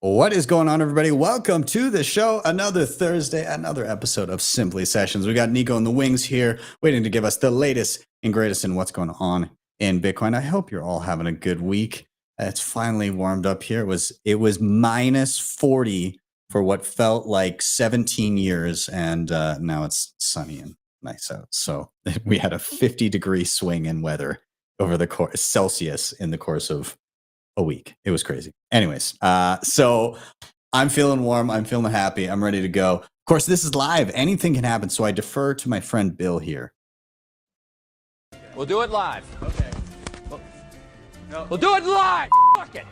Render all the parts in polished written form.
What is going on, everybody? Welcome to the show. Another Thursday, another episode of Simply Sessions. We got Nico in the wings here, waiting to give us the latest and greatest in what's going on in Bitcoin. I hope you're all having a good week. It's finally warmed up here. It was minus 40 for what felt like 17 years, and now it's sunny and nice out. So we had a 50-degree swing in weather over the course Celsius in the course of a week. It was crazy. Anyways, so I'm feeling warm. I'm feeling happy. I'm ready to go. Of course, this is live. Anything can happen. So I defer to my friend Bill here. We'll do it live. Okay. We'll do it live. Fuck it.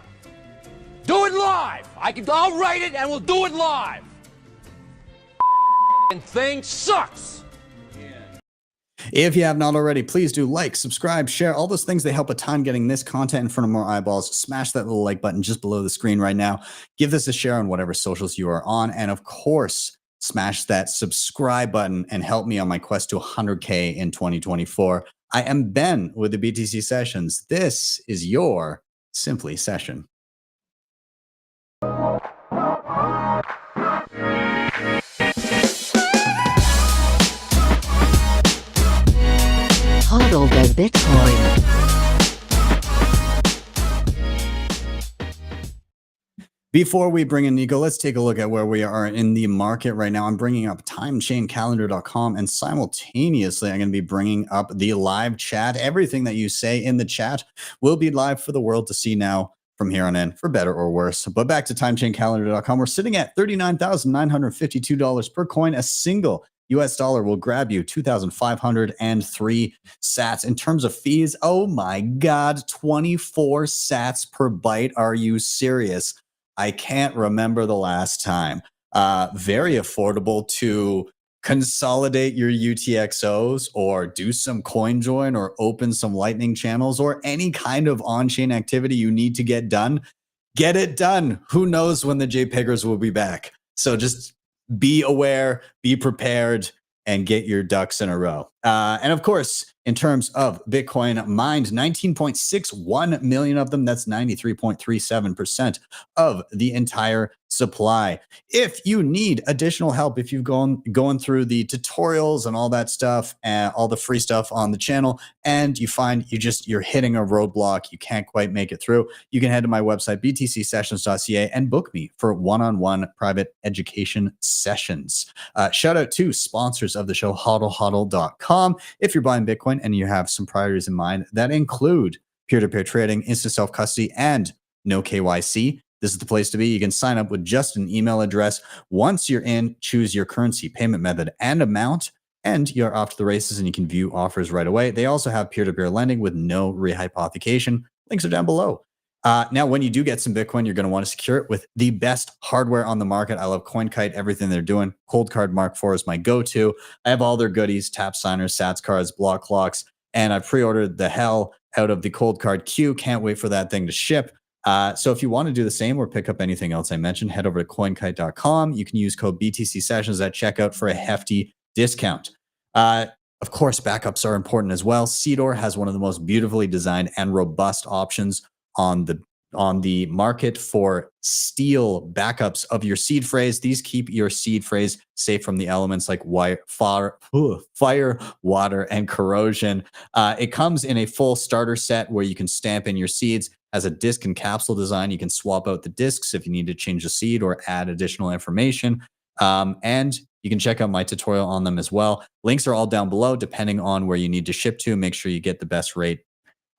Do it live. I'll write it and we'll do it live. And thing sucks. If you have not already, please do like, subscribe, share, all those things. They help a ton getting this content in front of more eyeballs. Smash that little like button just below the screen right now. Give this a share on whatever socials you are on. And of course, smash that subscribe button and help me on my quest to 100K in 2024. I am Ben with the BTC Sessions. This is your Simply Session. Hodl the Bitcoin. Before we bring in Nico, let's take a look at where we are in the market right now. I'm bringing up timechaincalendar.com, and simultaneously, I'm going to be bringing up the live chat. Everything that you say in the chat will be live for the world to see now from here on in, for better or worse. But back to timechaincalendar.com, we're sitting at $39,952 per coin. A single US dollar will grab you 2,503 sats. In terms of fees, oh my God, 24 sats per byte. Are you serious? I can't remember the last time. Very affordable to consolidate your UTXOs or do some coin join or open some lightning channels or any kind of on-chain activity you need to get done. Get it done. Who knows when the JPEGers will be back? So just be aware, be prepared, and get your ducks in a row. And of course, in terms of Bitcoin mined, 19.61 million of them. That's 93.37% of the entire supply. If you need additional help, if you've going through the tutorials and all that stuff, and all the free stuff on the channel, and you find you're hitting a roadblock, you can't quite make it through, you can head to my website, btcsessions.ca, and book me for one-on-one private education sessions. Shout out to sponsors of the show, hodlhodl.com. If you're buying Bitcoin and you have some priorities in mind that include peer-to-peer trading, instant self-custody, and no KYC, this is the place to be. You can sign up with just an email address. Once you're in, choose your currency, payment method, and amount, and you're off to the races, and you can view offers right away. They also have peer-to-peer lending with no rehypothecation. Links are down below. Now, when you do get some Bitcoin, you're going to want to secure it with the best hardware on the market. I love CoinKite, everything they're doing. Cold Card Mark IV is my go-to. I have all their goodies, tap signers, sats cards, block clocks, and I pre-ordered the hell out of the Cold Card Q. Can't wait for that thing to ship. So if you want to do the same or pick up anything else I mentioned, head over to coinkite.com. You can use code BTC Sessions at checkout for a hefty discount. Of course, backups are important as well. Seedor has one of the most beautifully designed and robust options on the market for steel backups of your seed phrase. These keep your seed phrase safe from the elements like fire, water, and corrosion. It comes in a full starter set where you can stamp in your seeds. As a disc and capsule design, you can swap out the discs if you need to change the seed or add additional information. And you can check out my tutorial on them as well. Links are all down below, depending on where you need to ship to. Make sure you get the best rate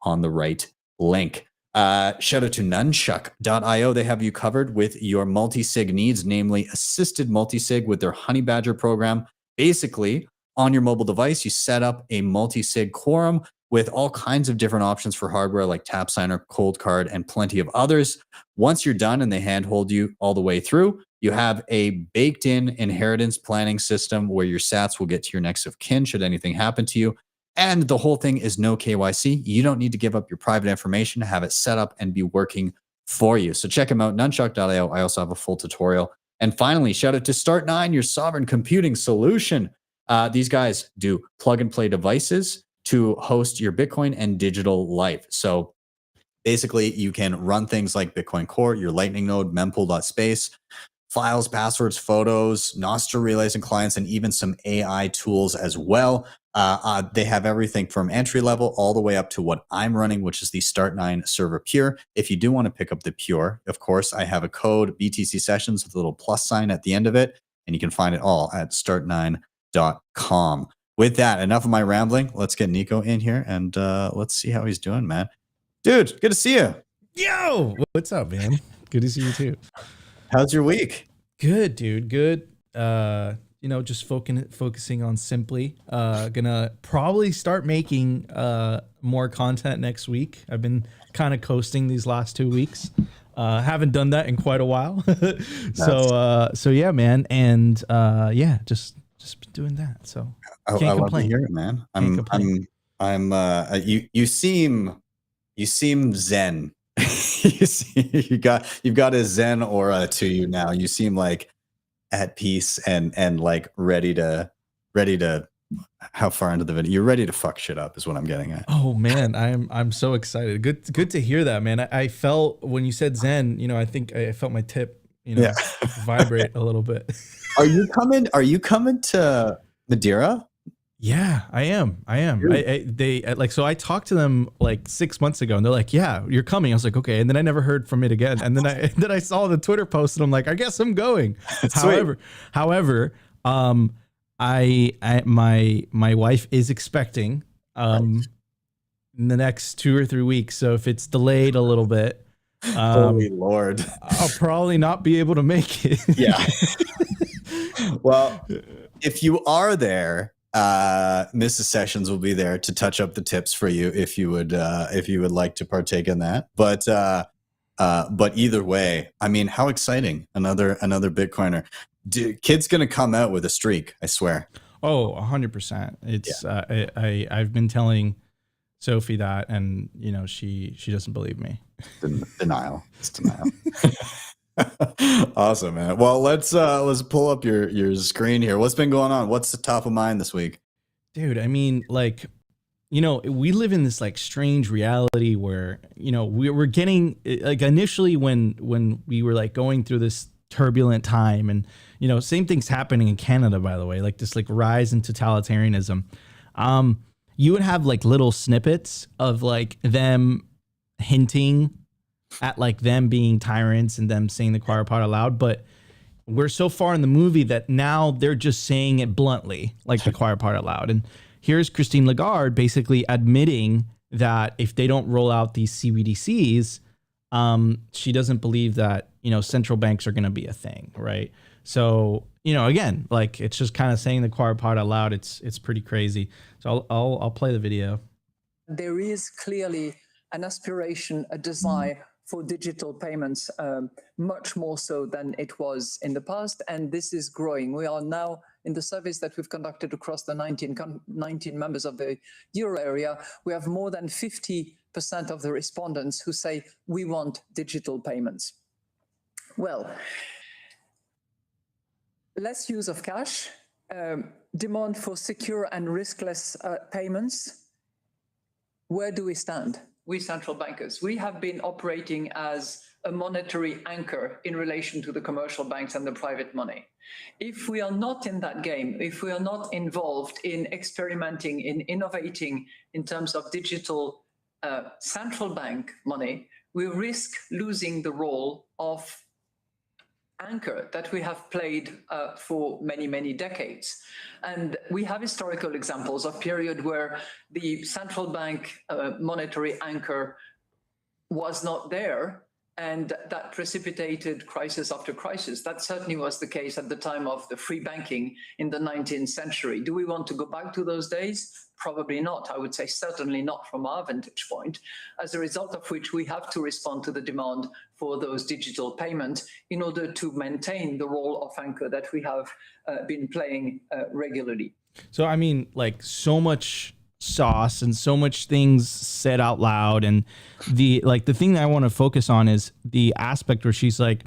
on the right link. Shout out to Nunchuk.io. They have you covered with your multisig needs, namely assisted multisig with their Honey Badger program. Basically, on your mobile device, you set up a multisig quorum with all kinds of different options for hardware like tap signer, cold card, and plenty of others. Once you're done and they handhold you all the way through, you have a baked-in inheritance planning system where your sats will get to your next of kin should anything happen to you. And the whole thing is no KYC. You don't need to give up your private information to have it set up and be working for you. So check them out, nunchuk.io. I also have a full tutorial. And finally, shout out to Start9, your sovereign computing solution. These guys do plug and play devices to host your Bitcoin and digital life. So Basically, you can run things like Bitcoin Core, your Lightning node, mempool.space, files, passwords, photos, Nostr relays and clients, and even some AI tools as well. They have everything from entry level all the way up to what I'm running, which is the Start9 Server Pure. If you do want to pick up the Pure, of course, I have a code BTC Sessions with a little plus sign at the end of it, and you can find it all at start9.com. With that, enough of my rambling. Let's get Nico in here and let's see how he's doing, man. Dude, good to see you. Yo, what's up, man? Good to see you too. How's your week? Good, dude. Good. Just focusing on Simply. Gonna probably start making more content next week. I've been kind of coasting these last 2 weeks. Haven't done that in quite a while. So yeah, man. And just been doing that. So can't complain. Love to hear it, man. You seem zen. You've got a zen aura to you now. You seem like at peace and like ready to how far into the video? You're ready to fuck shit up is what I'm getting at. Oh man, I'm so excited. Good to hear that, man. I felt when you said zen, I think I felt my tip, vibrate a little bit. Are you coming to Madeira? Yeah, I am. So I talked to them like 6 months ago and they're like, yeah, you're coming. I was like, okay. And then I never heard from it again. And then I saw the Twitter post and I'm like, I guess I'm going. However, my wife is expecting, in the next 2 or 3 weeks. So if it's delayed a little bit, holy Lord, I'll probably not be able to make it. Yeah. Well, if you are there, Mrs. Sessions will be there to touch up the tips for you if you would like to partake in that. But either way, I mean, how exciting! Another Bitcoiner. Kid's gonna come out with a streak, I swear. Oh, 100%. It's I've been telling Sophie that, and she doesn't believe me. Denial. It's denial. Awesome, man. Well, let's pull up your screen here. What's been going on? What's the top of mind this week? Dude, I mean, we live in this like strange reality where, we're getting like initially when we were like going through this turbulent time and, same thing's happening in Canada, by the way, like this like rise in totalitarianism. You would have like little snippets of like them hinting at like them being tyrants and them saying the choir part aloud, but we're so far in the movie that now they're just saying it bluntly, like the choir part aloud. And here's Christine Lagarde basically admitting that if they don't roll out these CBDCs, she doesn't believe that, central banks are going to be a thing. Right. So, again, like it's just kind of saying the choir part aloud. It's pretty crazy. So I'll play the video. There is clearly an aspiration, a desire for digital payments, much more so than it was in the past. And this is growing. We are now, in the surveys that we've conducted across the 19 members of the Euro area, we have more than 50% of the respondents who say, we want digital payments. Well, less use of cash, demand for secure and riskless payments. Where do we stand? We central bankers, we have been operating as a monetary anchor in relation to the commercial banks and the private money. If we are not in that game, if we are not involved in experimenting, in innovating in terms of digital central bank money, we risk losing the role of anchor that we have played for many, many decades. And we have historical examples of period where the central bank monetary anchor was not there, and that precipitated crisis after crisis. That certainly was the case at the time of the free banking in the 19th century. Do we want to go back to those days? Probably not. I would say certainly not from our vantage point, as a result of which we have to respond to the demand for those digital payments in order to maintain the role of anchor that we have been playing regularly. So, I mean, like so much sauce and so much things said out loud. And the thing that I want to focus on is the aspect where she's like,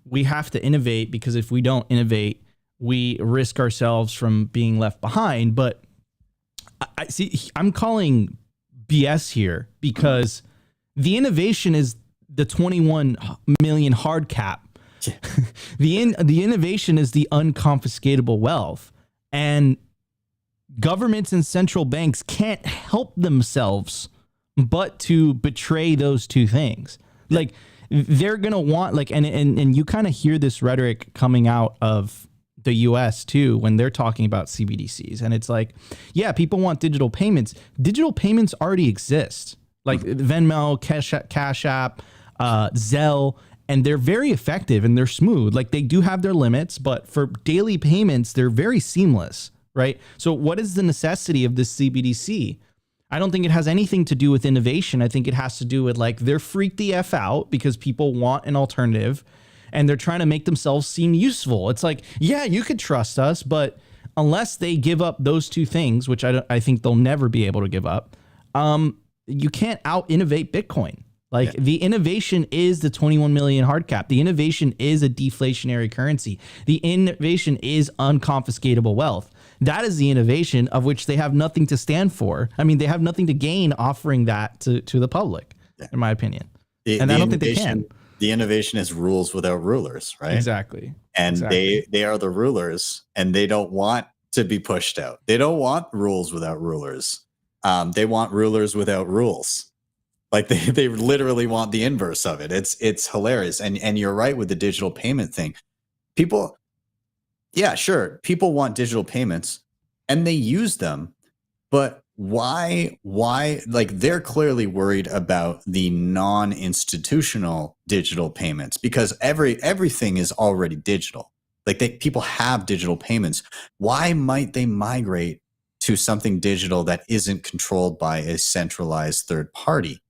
we have to innovate because if we don't innovate, we risk ourselves from being left behind. But I see, I'm calling BS here because The innovation is the 21 million hard cap. The innovation is the unconfiscatable wealth. And governments and central banks can't help themselves but to betray those two things. Like, they're going to want, like, and you kind of hear this rhetoric coming out of the US too, when they're talking about CBDCs. And it's like, yeah, people want digital payments. Digital payments already exist, like Venmo, Cash App, Zelle, and they're very effective and they're smooth. Like, they do have their limits, but for daily payments, they're very seamless, right? So what is the necessity of this CBDC? I don't think it has anything to do with innovation. I think it has to do with, like, they're freaked the F out because people want an alternative and they're trying to make themselves seem useful. It's like, yeah, you could trust us, but unless they give up those two things, which I think they'll never be able to give up, you can't out innovate Bitcoin. Like, the innovation is the 21 million hard cap. The innovation is a deflationary currency. The innovation is unconfiscatable wealth. That is the innovation of which they have nothing to stand for. I mean, they have nothing to gain offering that to the public, in my opinion. And I don't think they can. The innovation is rules without rulers, right? Exactly. And they are the rulers, and they don't want to be pushed out. They don't want rules without rulers. They want rulers without rules. Like, they literally want the inverse of it. It's hilarious. And you're right with the digital payment thing. People, yeah, sure, people want digital payments and they use them, but why, like, they're clearly worried about the non-institutional digital payments because everything is already digital. Like, people have digital payments. Why might they migrate to something digital that isn't controlled by a centralized third party?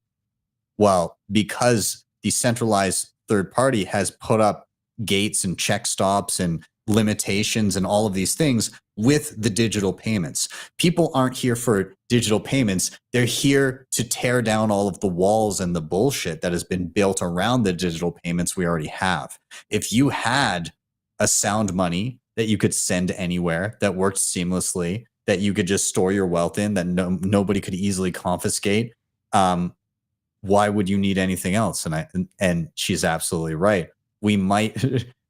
Well, because the centralized third party has put up gates and check stops and limitations and all of these things with the digital payments. People aren't here for digital payments. They're here to tear down all of the walls and the bullshit that has been built around the digital payments we already have. If you had a sound money that you could send anywhere, that worked seamlessly, that you could just store your wealth in, that nobody could easily confiscate, why would you need anything else? And she's absolutely right. We might,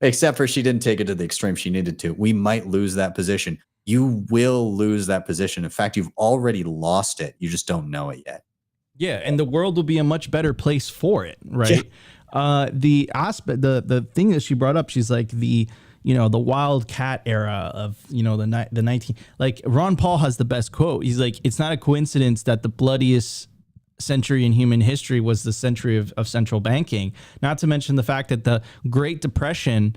except for she didn't take it to the extreme she needed to, we might lose that position. You will lose that position. In fact, you've already lost it. You just don't know it yet. Yeah, and the world will be a much better place for it, right? Yeah. The aspect, the thing that she brought up, she's like the wildcat era of, the 19, like, Ron Paul has the best quote. He's like, it's not a coincidence that the bloodiest century in human history was the century of central banking, not to mention the fact that the Great Depression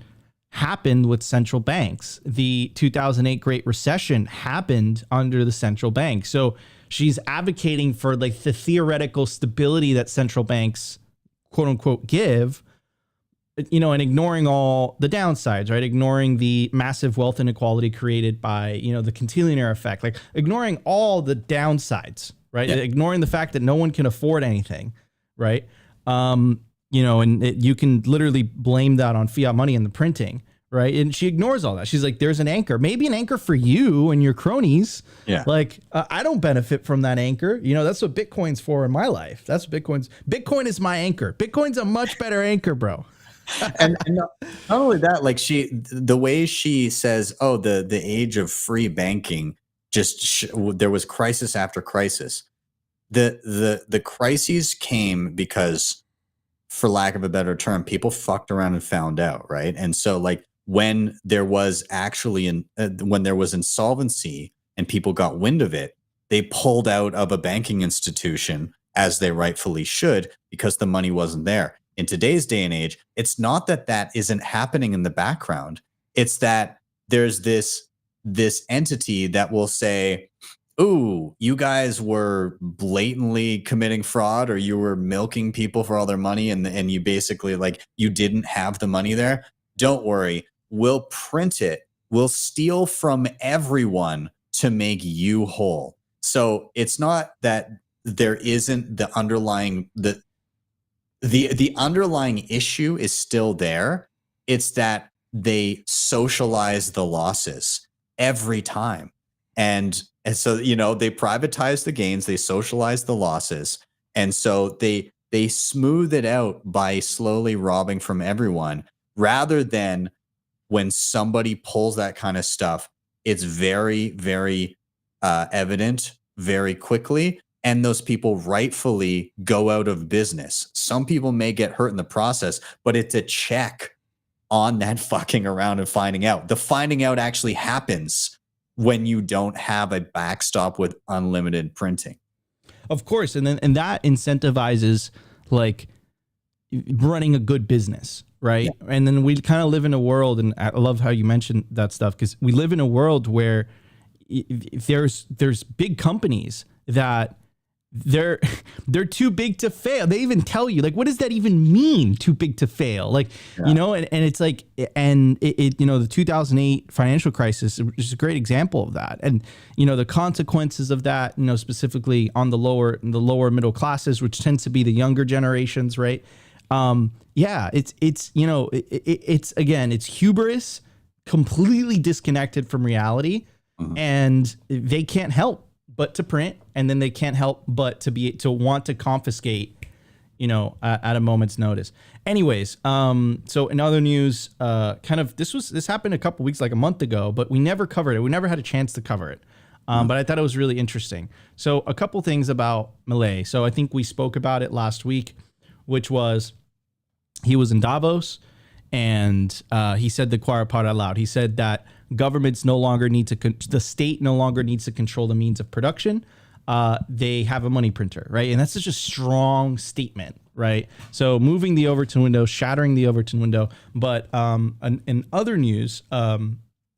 happened with central banks. The 2008 Great Recession happened under the central bank. So she's advocating for, like, the theoretical stability that central banks, quote unquote, give, and ignoring all the downsides, right? Ignoring the massive wealth inequality created by, the Cantillionaire effect, like ignoring all the downsides, right? Yeah. Ignoring the fact that no one can afford anything, right? And you can literally blame that on fiat money and the printing, right? And she ignores all that. She's like, there's an anchor, maybe an anchor for you and your cronies. Yeah. Like, I don't benefit from that anchor. That's what Bitcoin's for in my life. Bitcoin is my anchor. Bitcoin's a much better anchor, bro. and not only that, like, the way she says, oh, the age of free banking, there was crisis after crisis. The crises came because, for lack of a better term, people fucked around and found out, right? And so, like, when there was insolvency and people got wind of it, they pulled out of a banking institution, as they rightfully should, because the money wasn't there. In today's day and age, it's not that isn't happening in the background. It's that there's this entity that will say, ooh, you guys were blatantly committing fraud, or you were milking people for all their money, and you basically, like, you didn't have the money there. Don't worry, we'll print it. We'll steal from everyone to make you whole. So it's not that there isn't the underlying, the underlying issue is still there. It's that they socialize the losses every time. And so, they privatize the gains, they socialize the losses. And so they they smooth it out by slowly robbing from everyone, rather than when somebody pulls that kind of stuff, it's very, very evident very quickly. And those people rightfully go out of business. Some people may get hurt in the process, but it's a check on that fucking around and finding out. The finding out actually happens when you don't have a backstop with unlimited printing. Of course. And that incentivizes like running a good business, right? Yeah. And then we kind of live in a world, and I love how you mentioned that stuff, because we live in a world where there's big companies that they're too big to fail. They even tell you, like, what does that even mean, too big to fail? Like, you know, and it's like, and it you know, the 2008 financial crisis is a great example of that. And, you know, the consequences of that, you know, specifically on the lower middle classes, which tends to be the younger generations, right? Yeah, it's, you know, it's again, it's hubris, completely disconnected from reality, and they can't help but to print, and then they can't help but to want to confiscate, you know, at a moment's notice. Anyways, so in other news, this happened a couple weeks, like a month ago, but we never covered it. We never had a chance to cover it. But I thought it was really interesting. So a couple things about Milei. So I think we spoke about it last week, which was he was in Davos, and he said the quiet part out loud. He said that governments no longer need to, the state no longer needs to control the means of production. They have a money printer, right? And that's such a strong statement, right? So moving the Overton window, shattering the Overton window. But in other news,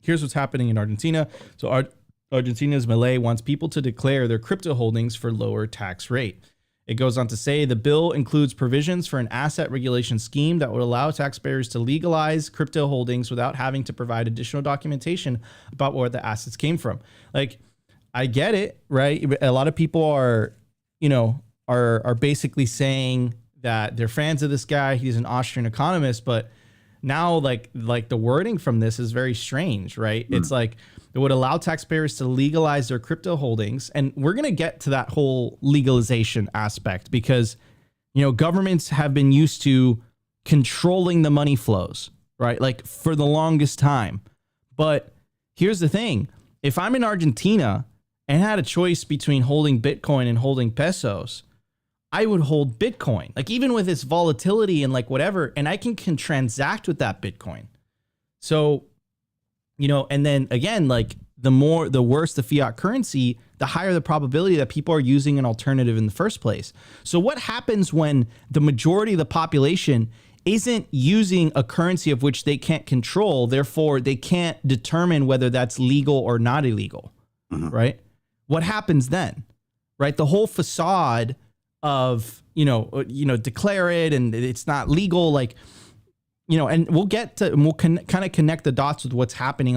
here's what's happening in Argentina. So Argentina's Milei wants people to declare their crypto holdings for lower tax rate. It goes on to say the bill includes provisions for an asset regulation scheme that would allow taxpayers to legalize crypto holdings without having to provide additional documentation about where the assets came from. Like, I get it, right? A lot of people are, you know, are basically saying that they're fans of this guy. He's an Austrian economist, but now like the wording from this is very strange, right? It's like it would allow taxpayers to legalize their crypto holdings. And we're going to get to that whole legalization aspect because, you know, governments have been used to controlling the money flows, right? Like for the longest time. But here's the thing. If I'm in Argentina and had a choice between holding Bitcoin and holding pesos, I would hold Bitcoin, like even with its volatility and like whatever, and I can transact with that Bitcoin. So, you know, and then again, like the worse the fiat currency, the higher the probability that people are using an alternative in the first place. So what happens when the majority of the population isn't using a currency of which they can't control, therefore they can't determine whether that's legal or not illegal, right? What happens then, right? The whole facade of, declare it and it's not legal, like, you know, and we'll kind of connect the dots with what's happening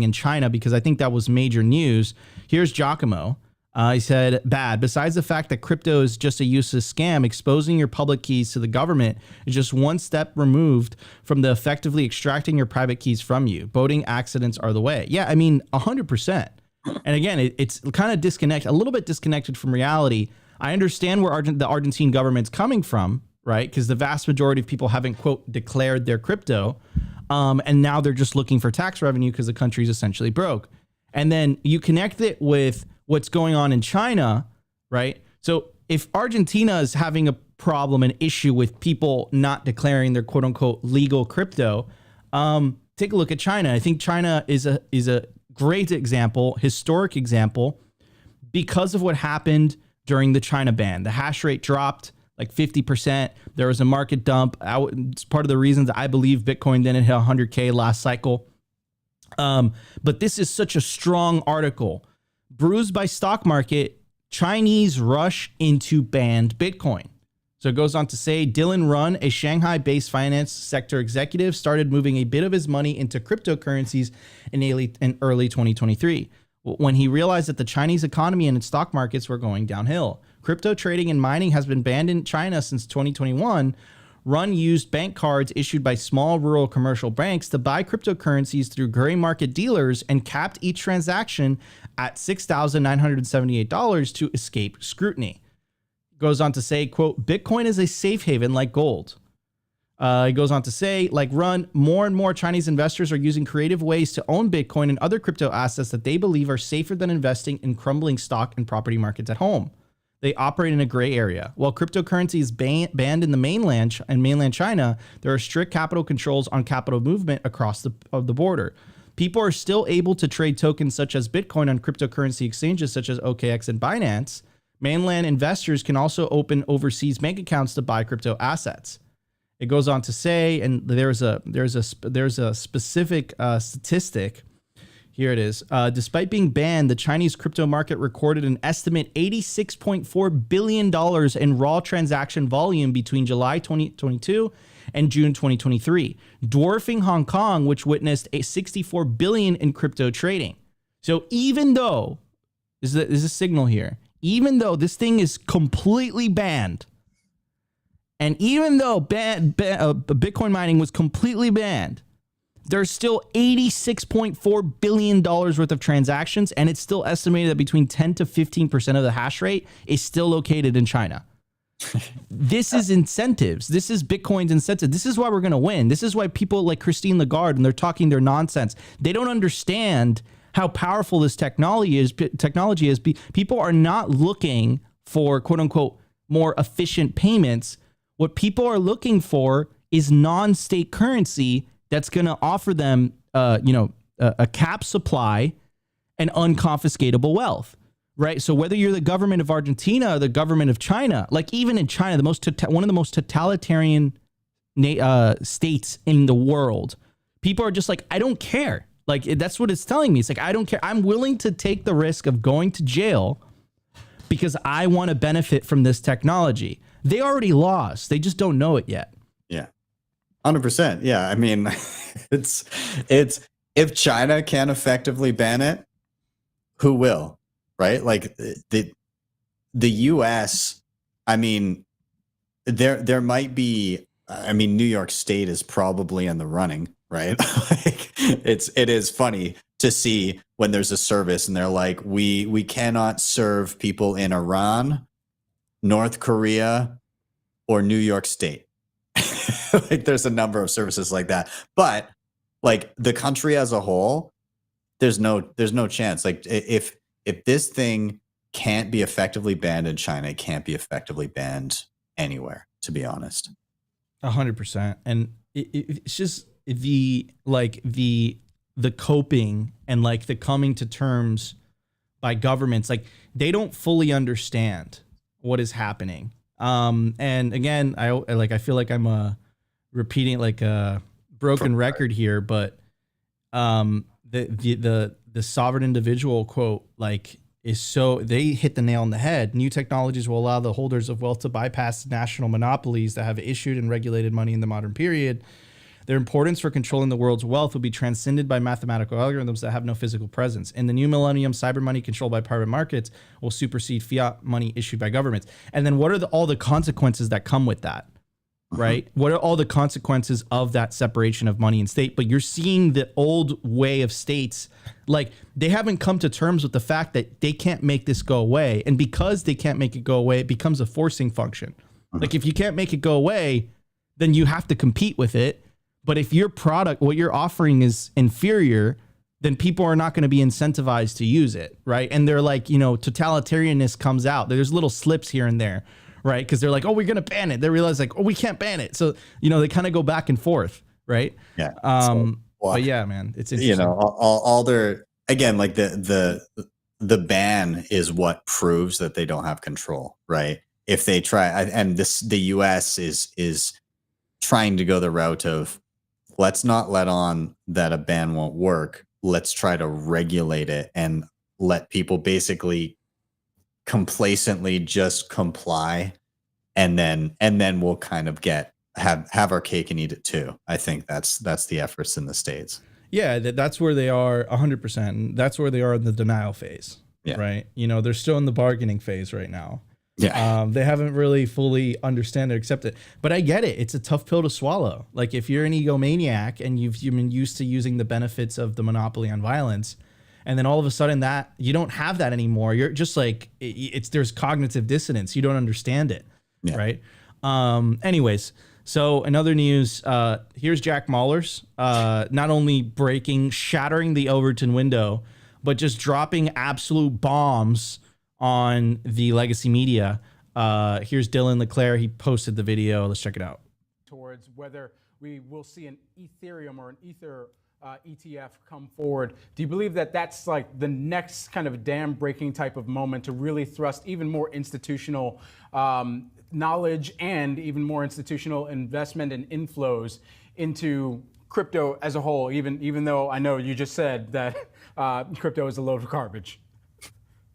in China, because I think that was major news. Here's Giacomo. He said, bad. Besides the fact that crypto is just a useless scam, exposing your public keys to the government is just one step removed from the effectively extracting your private keys from you. Boating accidents are the way. Yeah, I mean, 100%. And again, it's kind of a little bit disconnected from reality. I understand where the Argentine government's coming from, right? Because the vast majority of people haven't, quote, declared their crypto. And now they're just looking for tax revenue because the country's essentially broke. And then you connect it with what's going on in China, right? So if Argentina is having a problem, an issue with people not declaring their quote unquote legal crypto, take a look at China. I think China is a great example, historic example, because of what happened during the China ban. The hash rate dropped like 50%. There was a market dump. It's part of the reasons I believe Bitcoin didn't hit 100K last cycle. But this is such a strong article. Bruised by stock market, Chinese rush into banned Bitcoin. So it goes on to say, Dylan Run, a Shanghai-based finance sector executive, started moving a bit of his money into cryptocurrencies in early 2023, when he realized that the Chinese economy and its stock markets were going downhill. Crypto trading and mining has been banned in China since 2021. Run used bank cards issued by small rural commercial banks to buy cryptocurrencies through gray market dealers and capped each transaction at $6,978 to escape scrutiny. Goes on to say, quote, Bitcoin is a safe haven like gold. It goes on to say, like Run, more and more Chinese investors are using creative ways to own Bitcoin and other crypto assets that they believe are safer than investing in crumbling stock and property markets at home. They operate in a gray area. While cryptocurrency is banned in the mainland China, there are strict capital controls on capital movement across the border. People are still able to trade tokens such as Bitcoin on cryptocurrency exchanges such as OKX and Binance. Mainland investors can also open overseas bank accounts to buy crypto assets. It goes on to say, and there's a specific statistic. Here it is. Despite being banned, the Chinese crypto market recorded an estimate $86.4 billion in raw transaction volume between July 2022 and June 2023, dwarfing Hong Kong, which witnessed a $64 billion in crypto trading. So even though, is a signal here, even though this thing is completely banned, and even though Bitcoin mining was completely banned, there's still $86.4 billion worth of transactions, and it's still estimated that between 10 to 15% of the hash rate is still located in China. This is incentives. This is Bitcoin's incentive. This is why we're going to win. This is why people like Christine Lagarde, and they're talking their nonsense, they don't understand how powerful this technology is. People are not looking for, quote unquote, more efficient payments. What people are looking for is non-state currency that's going to offer them, a cap supply and unconfiscatable wealth, right? So whether you're the government of Argentina or the government of China, like even in China, one of the most totalitarian states in the world, people are just like, I don't care. Like, that's what it's telling me. It's like, I don't care. I'm willing to take the risk of going to jail because I want to benefit from this technology. They already lost. They just don't know it yet. Yeah. 100%. Yeah. I mean, it's if China can effectively ban it, who will, right? Like the US, I mean, there might be, I mean, New York State is probably in the running, right? Like it is funny to see when there's a service and they're like, we cannot serve people in Iran, North Korea, or New York State. Like there's a number of services like that, but like the country as a whole, there's no chance. Like if this thing can't be effectively banned in China, it can't be effectively banned anywhere, to be honest. 100%. And it's just the coping and like the coming to terms by governments. Like they don't fully understand what is happening. And again, I feel like I'm repeating like a broken record here, but the sovereign individual quote like is so, they hit the nail on the head. New technologies will allow the holders of wealth to bypass national monopolies that have issued and regulated money in the modern period. Their importance for controlling the world's wealth will be transcended by mathematical algorithms that have no physical presence. In the new millennium, cyber money controlled by private markets will supersede fiat money issued by governments. And then what are all the consequences that come with that, right? What are all the consequences of that separation of money and state? But you're seeing the old way of states, like they haven't come to terms with the fact that they can't make this go away. And because they can't make it go away, it becomes a forcing function. Like if you can't make it go away, then you have to compete with it. But if your product, what you're offering is inferior, then people are not going to be incentivized to use it, right? And they're like, totalitarianness comes out. There's little slips here and there, right? Because they're like, oh, we're going to ban it. They realize like, oh, we can't ban it. So, they kind of go back and forth, right? Yeah. But yeah, man, it's interesting. All their, again, like the ban is what proves that they don't have control, right? If they try, and the US is trying to go the route of, let's not let on that a ban won't work. Let's try to regulate it and let people basically complacently just comply, and then we'll kind of have our cake and eat it too. I think that's the efforts in the States. Yeah, that's where they are 100%. That's where they are in the denial phase, right? They're still in the bargaining phase right now. Yeah. They haven't really fully understand or accept it, but I get it. It's a tough pill to swallow. Like if you're an egomaniac and you've been used to using the benefits of the monopoly on violence, And then all of a sudden that you don't have that anymore. You're just like, there's cognitive dissonance. You don't understand it. Yeah. Right. Anyways, so in other news, here's Jack Mallers, not only shattering the Overton window, but just dropping absolute bombs on the legacy media. Here's Dylan Leclerc. He posted the video. Let's check it out. Towards whether we will see an Ethereum or an Ether ETF come forward. Do you believe that that's like the next kind of dam breaking type of moment to really thrust even more institutional knowledge and even more institutional investment and inflows into crypto as a whole, even though I know you just said that crypto is a load of garbage?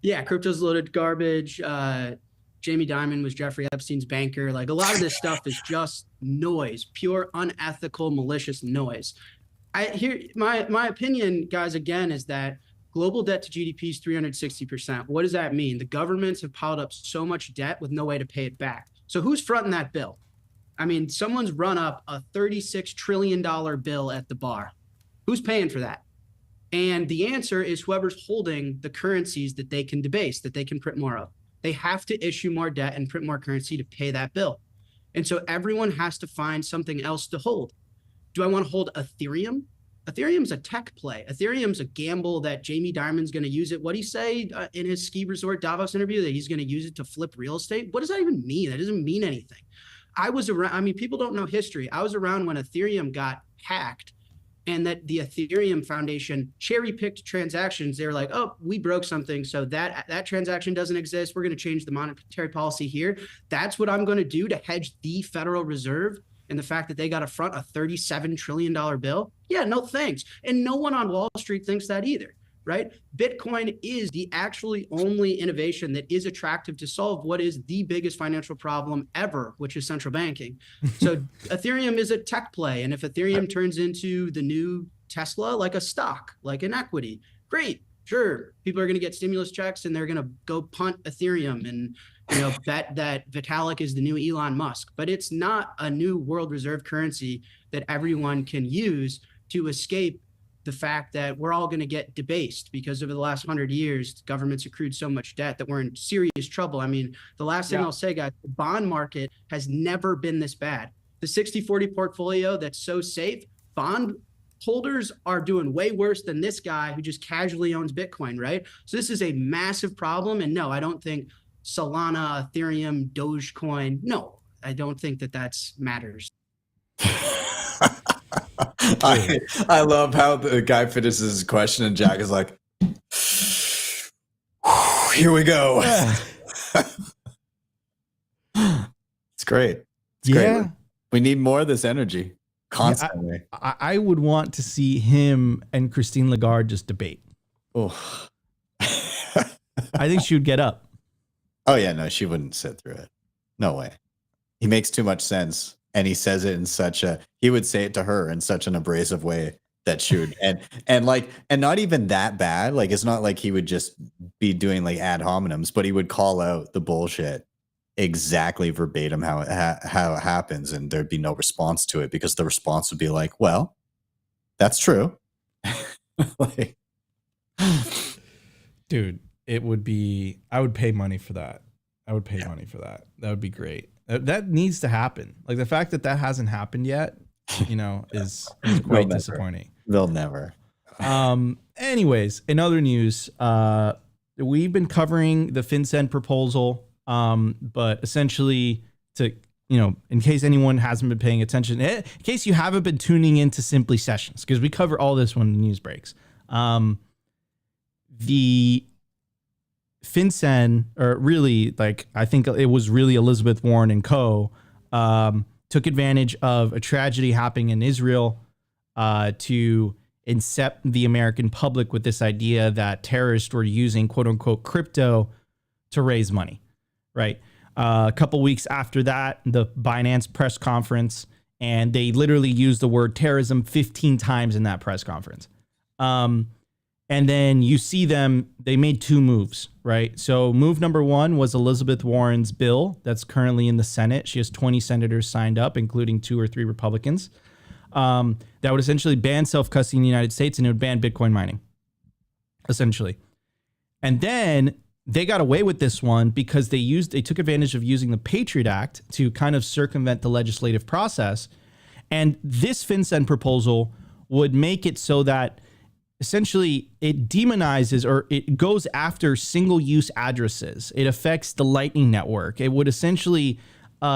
Yeah, crypto's loaded garbage. Jamie Dimon was Jeffrey Epstein's banker. Like, a lot of this stuff is just noise, pure unethical, malicious noise. My opinion, guys, again, is that global debt to GDP is 360%. What does that mean? The governments have piled up so much debt with no way to pay it back. So who's fronting that bill? I mean, someone's run up a $36 trillion bill at the bar. Who's paying for that? And the answer is whoever's holding the currencies that they can debase, that they can print more of. They have to issue more debt and print more currency to pay that bill. And so everyone has to find something else to hold. Do I want to hold Ethereum? Ethereum's a tech play. Ethereum's a gamble that Jamie Dimon's going to use it. What did he say in his ski resort Davos interview, that he's going to use it to flip real estate? What does that even mean? That doesn't mean anything. I was around. I mean, people don't know history. I was around when Ethereum got hacked, and that the Ethereum Foundation cherry-picked transactions. They were like, oh, we broke something, so that transaction doesn't exist. We're going to change the monetary policy here. That's what I'm going to do to hedge the Federal Reserve and the fact that they got to front a $37 trillion bill. Yeah, no thanks. And no one on Wall Street thinks that either, right? Bitcoin is the actually only innovation that is attractive to solve what is the biggest financial problem ever, which is central banking. So Ethereum is a tech play. And if Ethereum turns into the new Tesla, like a stock, like an equity, great, sure. People are going to get stimulus checks and they're going to go punt Ethereum and bet that Vitalik is the new Elon Musk. But it's not a new world reserve currency that everyone can use to escape the fact that we're all going to get debased, because over the last 100 years, governments accrued so much debt that we're in serious trouble. I mean, the last thing I'll say, guys, the bond market has never been this bad. The 60-40 portfolio that's so safe, bond holders are doing way worse than this guy who just casually owns Bitcoin, right? So this is a massive problem. And no, I don't think Solana, Ethereum, Dogecoin, no, I don't think that matters. I love how the guy finishes his question and Jack is like, here we go. It's great. It's great. We need more of this energy constantly. Yeah, I would want to see him and Christine Lagarde just debate. Oh, I think she would get up. Oh yeah, no, she wouldn't sit through it. No way. He makes too much sense. And he says it in he would say it to her in such an abrasive way that she would, and not even that bad. Like, it's not like he would just be doing like ad hominems, but he would call out the bullshit exactly verbatim how it happens. And there'd be no response to it, because the response would be like, well, that's true. Like, dude, it would be, I would pay money for that. I would pay money for that. That would be great. That needs to happen. Like, the fact that hasn't happened yet, is quite disappointing. They'll never. Anyways, in other news, we've been covering the FinCEN proposal, but essentially, to in case anyone hasn't been paying attention, in case you haven't been tuning into Simply Sessions, because we cover all this when the news breaks. The FinCEN, or really, I think it was really Elizabeth Warren and co., took advantage of a tragedy happening in Israel to incept the American public with this idea that terrorists were using quote unquote crypto to raise money, right? A couple weeks after that, the Binance press conference, and they literally used the word terrorism 15 times in that press conference. And then you see they made two moves, right? So move number one was Elizabeth Warren's bill that's currently in the Senate. She has 20 senators signed up, including 2 or 3 Republicans, that would essentially ban self-custody in the United States, and it would ban Bitcoin mining. essentially. And then they got away with this one because they took advantage of using the Patriot Act to kind of circumvent the legislative process. And this FinCEN proposal would make it so that essentially it demonizes, or it goes after single-use addresses. It affects the Lightning Network. It would essentially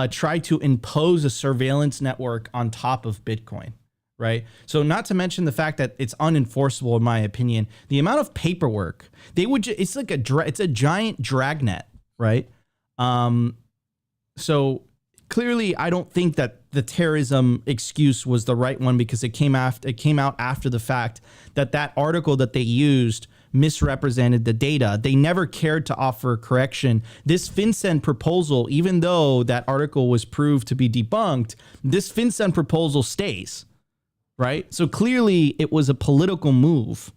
try to impose a surveillance network on top of Bitcoin, right? So not to mention the fact that it's unenforceable, in my opinion. The amount of paperwork they would, it's like it's a giant dragnet, right? So clearly, I don't think that the terrorism excuse was the right one, because it came out after the fact that article that they used misrepresented the data. They never cared to offer correction. This FinCEN proposal, even though that article was proved to be debunked, this FinCEN proposal stays, right? So clearly it was a political move.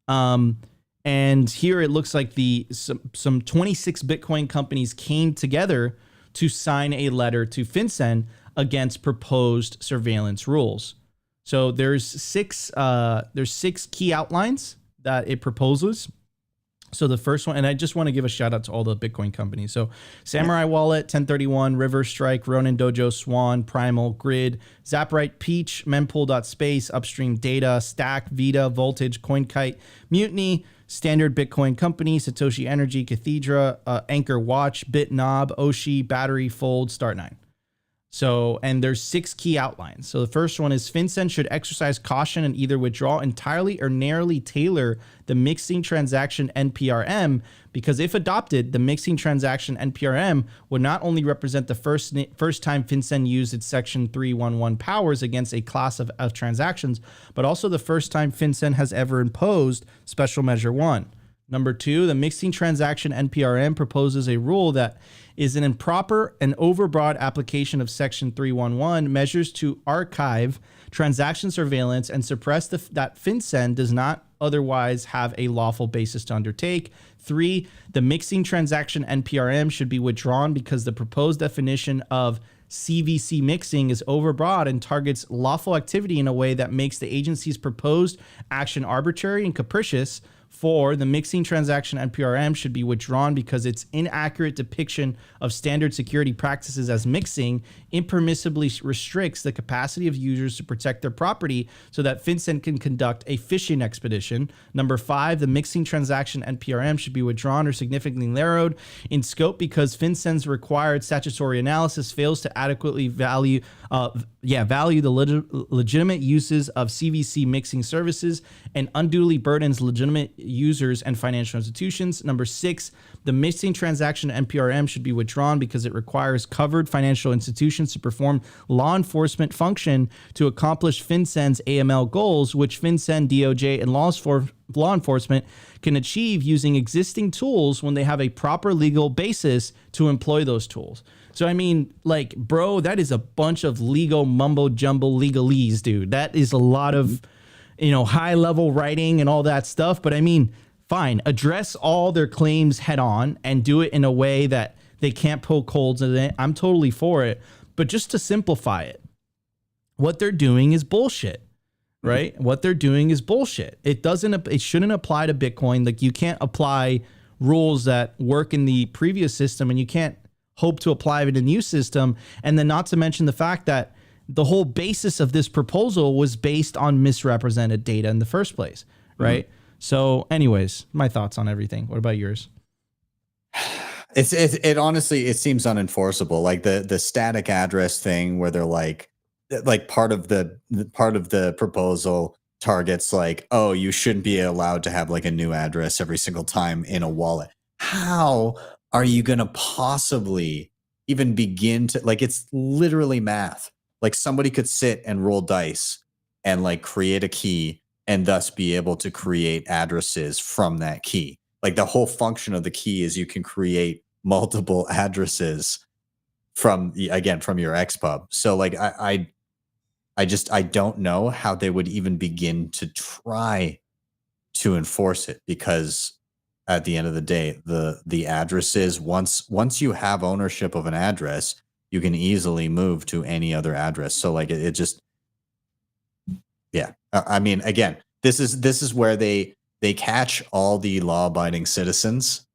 And here it looks like some 26 Bitcoin companies came together to sign a letter to FinCEN against proposed surveillance rules. So there's six key outlines that it proposes. So the first one, and I just want to give a shout out to all the Bitcoin companies. So Samurai Wallet, 1031, River Strike, Ronin Dojo, Swan, Primal, Grid, Zaprite, Peach, Mempool.space, Upstream Data, Stack, Vita, Voltage, CoinKite, Mutiny, Standard Bitcoin Company, Satoshi Energy, Cathedra, Anchor Watch, BitNob, Oshi, Battery, Fold, Start9. So, and there's 6 key outlines. So the first one is FinCEN should exercise caution and either withdraw entirely or narrowly tailor the mixing transaction NPRM, because if adopted, the mixing transaction NPRM would not only represent the first time FinCEN used its Section 311 powers against a class of transactions, but also the first time FinCEN has ever imposed Special Measure 1. Number 2, the mixing transaction NPRM proposes a rule that is an improper and overbroad application of Section 311 measures to archive transaction surveillance and suppress that FinCEN does not otherwise have a lawful basis to undertake. 3, the mixing transaction NPRM should be withdrawn because the proposed definition of CVC mixing is overbroad and targets lawful activity in a way that makes the agency's proposed action arbitrary and capricious. 4, the mixing transaction NPRM should be withdrawn because its inaccurate depiction of standard security practices as mixing impermissibly restricts the capacity of users to protect their property so that FinCEN can conduct a phishing expedition. Number 5, the mixing transaction NPRM should be withdrawn or significantly narrowed in scope because FinCEN's required statutory analysis fails to adequately value the legitimate uses of CVC mixing services and unduly burdens legitimate users and financial institutions. Number 6, the mixing transaction NPRM should be withdrawn because it requires covered financial institutions to perform law enforcement function to accomplish FinCEN's AML goals, which FinCEN, DOJ, and law enforcement can achieve using existing tools when they have a proper legal basis to employ those tools. So, I mean, like, bro, that is a bunch of legal mumbo jumbo legalese, dude. That is a lot of, high level writing and all that stuff. But I mean, fine, address all their claims head on and do it in a way that they can't poke holes in it. I'm totally for it. But just to simplify it, what they're doing is bullshit, right? Mm-hmm. What they're doing is bullshit. It shouldn't apply to Bitcoin. Like, you can't apply rules that work in the previous system and you can't hope to apply it in a new system. And then not to mention the fact that the whole basis of this proposal was based on misrepresented data in the first place, right? Mm-hmm. So anyways, my thoughts on everything. What about yours? It honestly, it seems unenforceable. Like the static address thing where they're like part of the proposal targets like, oh, you shouldn't be allowed to have like a new address every single time in a wallet. How are you going to possibly even begin to, like, it's literally math. Like, somebody could sit and roll dice and like create a key and thus be able to create addresses from that key. Like, the whole function of the key is you can create multiple addresses from your XPub. So like, I don't know how they would even begin to try to enforce it, because at the end of the day, the addresses, once you have ownership of an address, you can easily move to any other address. So like it just, yeah. I mean, again, this is where they they catch all the law-abiding citizens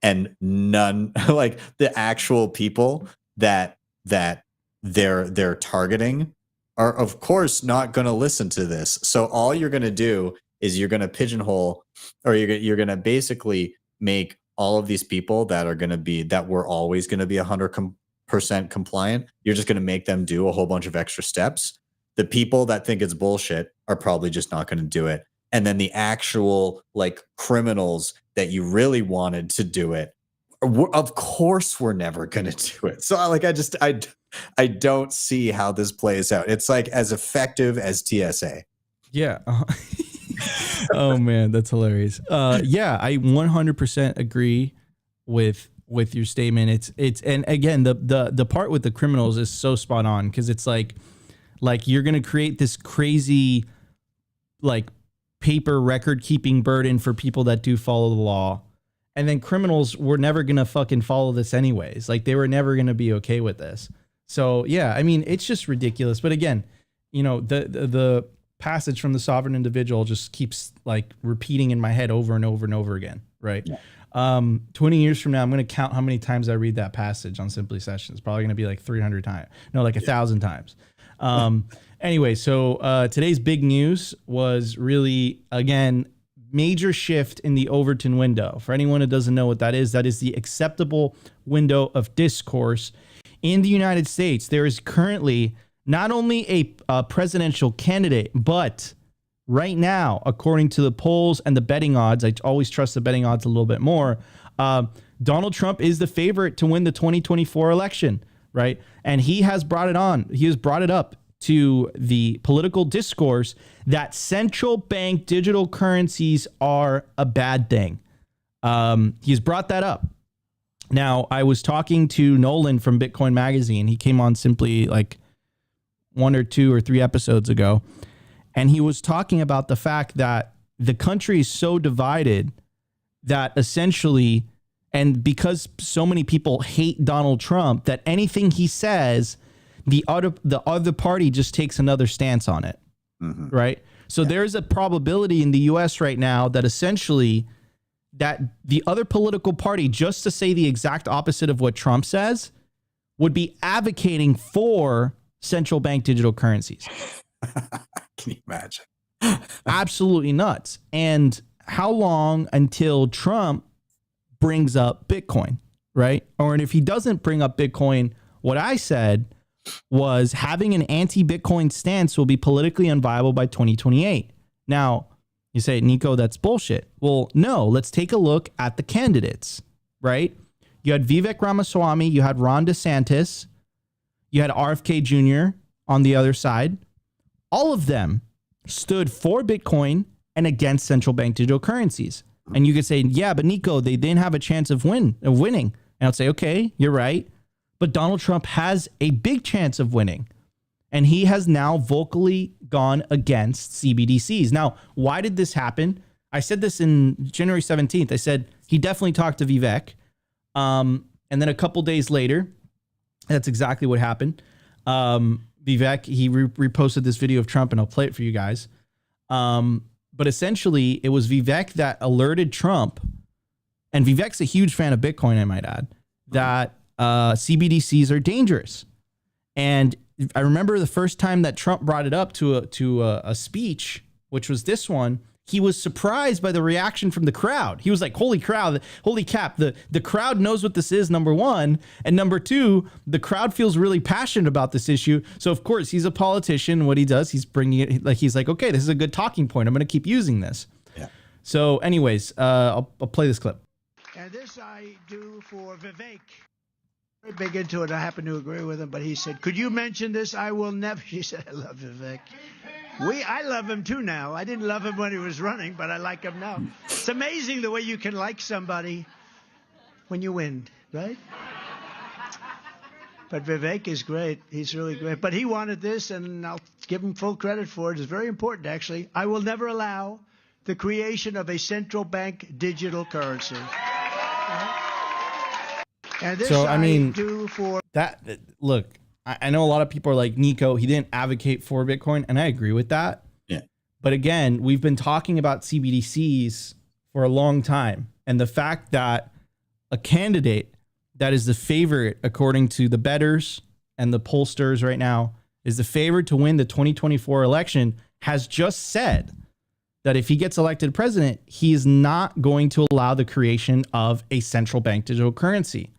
and none, like the actual people that they're targeting are of course not going to listen to this. So all you're going to do is you're going to pigeonhole, or you're going to basically make all of these people that were always going to be 100% compliant. You're just going to make them do a whole bunch of extra steps. The people that think it's bullshit are probably just not going to do it. And then the actual like criminals that you really wanted to do it, of course, we're never going to do it. So like, I don't see how this plays out. It's like as effective as TSA. Yeah. Oh man, that's hilarious. Yeah, I 100% agree with your statement. It's and again, the part with the criminals is so spot on, because it's like you're gonna create this crazy like paper record keeping burden for people that do follow the law, and then criminals were never gonna fucking follow this anyways. Like they were never gonna be okay with this. So yeah, I mean, it's just ridiculous. But again, you know, the passage from the sovereign individual just keeps like repeating in my head over and over and over again. Right. Yeah. 20 years from now, I'm going to count how many times I read that passage on Simply Sessions. Probably going to be like 300 times. No, like 1,000 times. Anyway, so today's big news was really, again, major shift in the Overton window. For anyone who doesn't know what that is the acceptable window of discourse in the United States. There is currently not only a presidential candidate, but right now, according to the polls and the betting odds, I always trust the betting odds a little bit more. Donald Trump is the favorite to win the 2024 election, right? And he has brought it on. He has brought it up to the political discourse that central bank digital currencies are a bad thing. He's brought that up. Now, I was talking to Nolan from Bitcoin Magazine. He came on simply like 1 or 2 or 3 episodes ago. And he was talking about the fact that the country is so divided that essentially, and because so many people hate Donald Trump, that anything he says, the other party just takes another stance on it. Mm-hmm. Right. So there's a probability in the US right now that essentially that the other political party, just to say the exact opposite of what Trump says, would be advocating for central bank digital currencies. Can you imagine? Absolutely nuts. And how long until Trump brings up Bitcoin, right? Or if he doesn't bring up Bitcoin, what I said was having an anti-Bitcoin stance will be politically unviable by 2028. Now, you say, Nico, that's bullshit. Well, no, let's take a look at the candidates, right? You had Vivek Ramaswamy, you had Ron DeSantis, you had RFK Jr. on the other side. All of them stood for Bitcoin and against central bank digital currencies. And you could say, yeah, but Nico, they didn't have a chance of winning. And I'd say, okay, you're right. But Donald Trump has a big chance of winning. And he has now vocally gone against CBDCs. Now, why did this happen? I said this in January 17th. I said he definitely talked to Vivek. And then a couple days later, that's exactly what happened. Vivek, he reposted this video of Trump, and I'll play it for you guys. But essentially, it was Vivek that alerted Trump, and Vivek's a huge fan of Bitcoin, I might add, that CBDCs are dangerous. And I remember the first time that Trump brought it up to a speech, which was this one. He was surprised by the reaction from the crowd. He was like, holy cap, the crowd knows what this is, number one. And number two, the crowd feels really passionate about this issue. So of course, he's a politician. What he does, he's bringing it, like, he's like, okay, this is a good talking point. I'm going to keep using this. Yeah. So anyways, I'll play this clip. And this I do for Vivek. Very big into it. I happen to agree with him, but he said, could you mention this? I will never. He said, I love Vivek. I love him too now. I didn't love him when he was running, but I like him now. It's amazing the way you can like somebody when you win, right? But Vivek is great. He's really great. But he wanted this, and I'll give him full credit for it. It's very important, actually. I will never allow the creation of a central bank digital currency. And this so, I mean, do for that. Look, I know a lot of people are like, Nico, he didn't advocate for Bitcoin, and I agree with that. Yeah. But again, we've been talking about CBDCs for a long time. And the fact that a candidate that is the favorite, according to the bettors and the pollsters right now, is the favorite to win the 2024 election, has just said that if he gets elected president, he is not going to allow the creation of a central bank digital currency.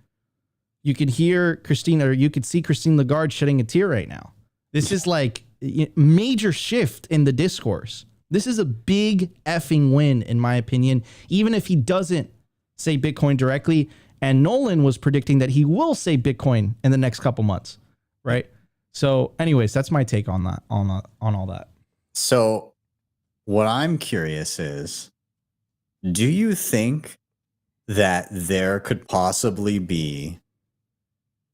You could hear Christine, or you could see Christine Lagarde shedding a tear right now. This is like a major shift in the discourse. This is a big effing win, in my opinion, even if he doesn't say Bitcoin directly. And Nolan was predicting that he will say Bitcoin in the next couple months, right? So anyways, that's my take on that, on all that. So what I'm curious is, do you think that there could possibly be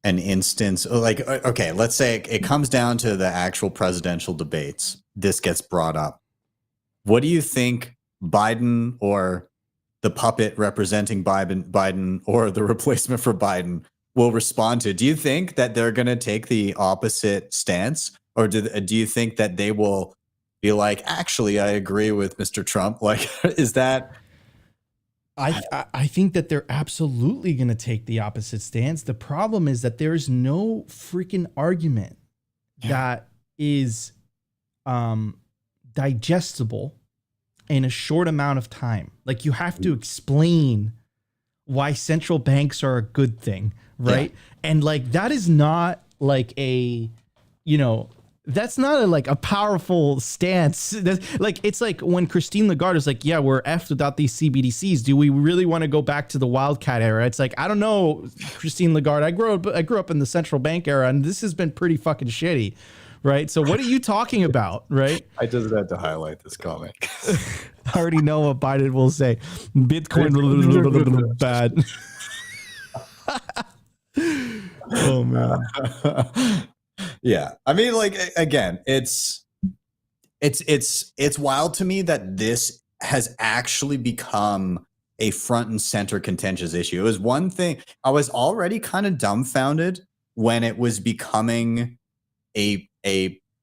an instance, like, okay, let's say it comes down to the actual presidential debates. This gets brought up. What do you think Biden, or the puppet representing Biden, or the replacement for Biden will respond to? Do you think that they're going to take the opposite stance, or do you think that they will be like, actually, I agree with Mr. Trump? Like, is that... I think that they're absolutely going to take the opposite stance. The problem is that there is no freaking argument that is digestible in a short amount of time. Like, you have to explain why central banks are a good thing, right? Yeah. And like, that is not like a, that's not like a powerful stance. Like, it's like when Christine Lagarde is like, yeah, we're effed without these CBDCs. Do we really want to go back to the Wildcat era? It's like, I don't know, Christine Lagarde. I grew up in the central bank era, and this has been pretty fucking shitty, right? So what are you talking about, right? I just had to highlight this comment. I already know what Biden will say. Bitcoin bad. Oh man. Yeah, I mean, like, again, it's wild to me that this has actually become a front and center contentious issue. It was one thing, I was already kind of dumbfounded when it was becoming a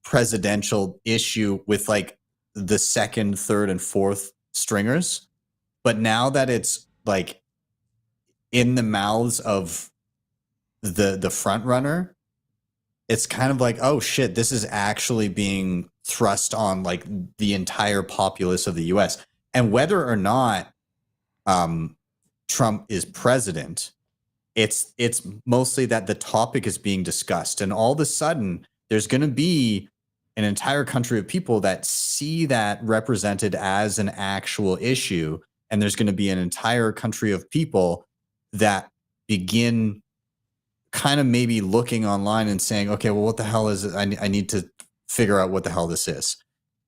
presidential issue with like the second, third, and fourth stringers, but now that it's like in the mouths of the front runner, it's kind of like, oh shit, this is actually being thrust on like the entire populace of the US. And whether or not Trump is president, it's mostly that the topic is being discussed. And all of a sudden, there's going to be an entire country of people that see that represented as an actual issue. And there's going to be an entire country of people that begin kind of maybe looking online and saying, okay, well, what the hell is it? I need to figure out what the hell this is.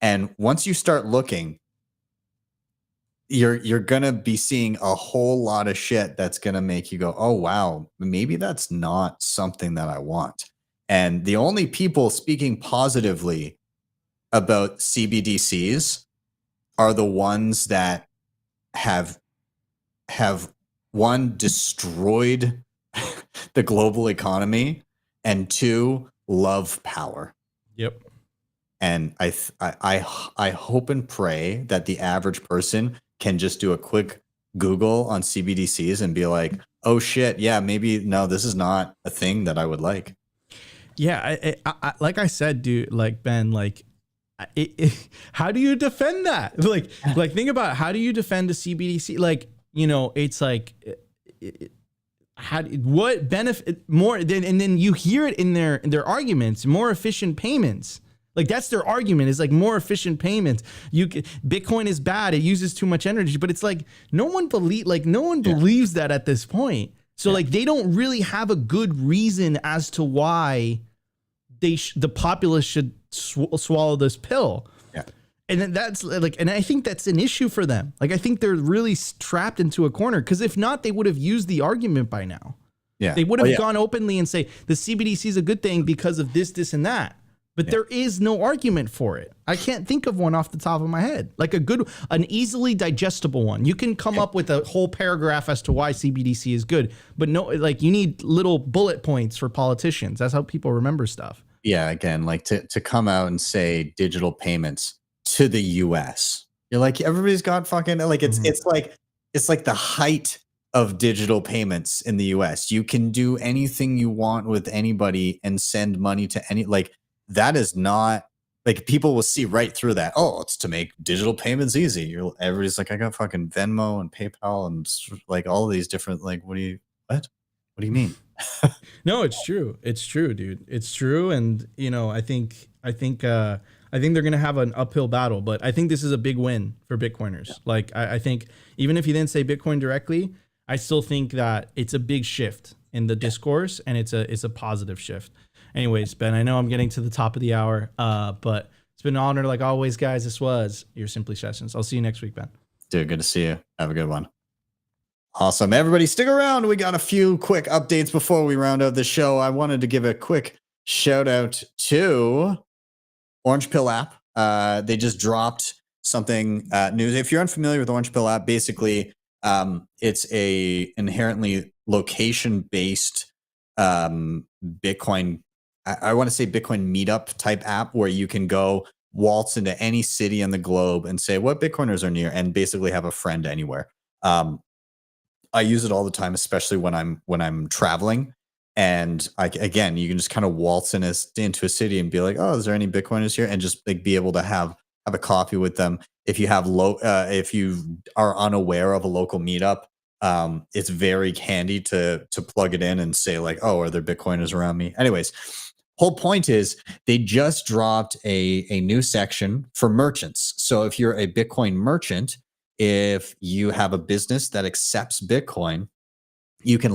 And once you start looking, you're going to be seeing a whole lot of shit that's going to make you go, oh, wow, maybe that's not something that I want. And the only people speaking positively about CBDCs are the ones that have one, destroyed the global economy, and two, love power. Yep. And I hope and pray that the average person can just do a quick Google on CBDCs and be like, oh shit, yeah, maybe no, this is not a thing that I would like. Yeah, I like I said, dude, like Ben, like, how do you defend that? Like think about, how do you defend a CBDC? Like, it's like, what benefit more than, and then you hear it in their arguments, more efficient payments. Like, that's their argument, is like more efficient payments. Bitcoin is bad, it uses too much energy, but it's like no one believes that at this point. So like, they don't really have a good reason as to why the populace should swallow this pill. Yeah. And then that's like, and I think that's an issue for them. Like, I think they're really trapped into a corner, because if not, they would have used the argument by now. Yeah. They would have gone openly and say the CBDC is a good thing because of this, this, and that. But there is no argument for it. I can't think of one off the top of my head. Like an easily digestible one. You can come up with a whole paragraph as to why CBDC is good, but no, like, you need little bullet points for politicians. That's how people remember stuff. Yeah. Again, like to come out and say digital payments to the US. You're like, everybody's got fucking like it's like the height of digital payments in the US. You can do anything you want with anybody and send money to any, like, that is not like, people will see right through that. Oh, it's to make digital payments easy. Everybody's like, I got fucking Venmo and PayPal and like all of these different, like, what do you mean? No, it's true. It's true, dude. It's true. And you know, I think they're gonna have an uphill battle, but I think this is a big win for Bitcoiners. Yeah. Like I think even if you didn't say Bitcoin directly, I still think that it's a big shift in the discourse, and it's a positive shift. Anyways, Ben, I know I'm getting to the top of the hour, but it's been an honor, like always, guys. This was your Simply Sessions. I'll see you next week, Ben. Dude, good to see you. Have a good one. Awesome. Everybody stick around. We got a few quick updates before we round out the show. I wanted to give a quick shout out to Orange Pill app. They just dropped something new. If you're unfamiliar with Orange Pill app, basically it's a inherently location-based Bitcoin, I want to say Bitcoin meetup type app where you can go waltz into any city in the globe and say what Bitcoiners are near and basically have a friend anywhere. I use it all the time, especially when I'm traveling. And again, you can just kind of waltz into a city and be like, oh, is there any Bitcoiners here? And just like be able to have a coffee with them. If you have if you are unaware of a local meetup, it's very handy to plug it in and say like, oh, are there Bitcoiners around me? Anyways, whole point is they just dropped a new section for merchants. So if you're a Bitcoin merchant, if you have a business that accepts Bitcoin, you can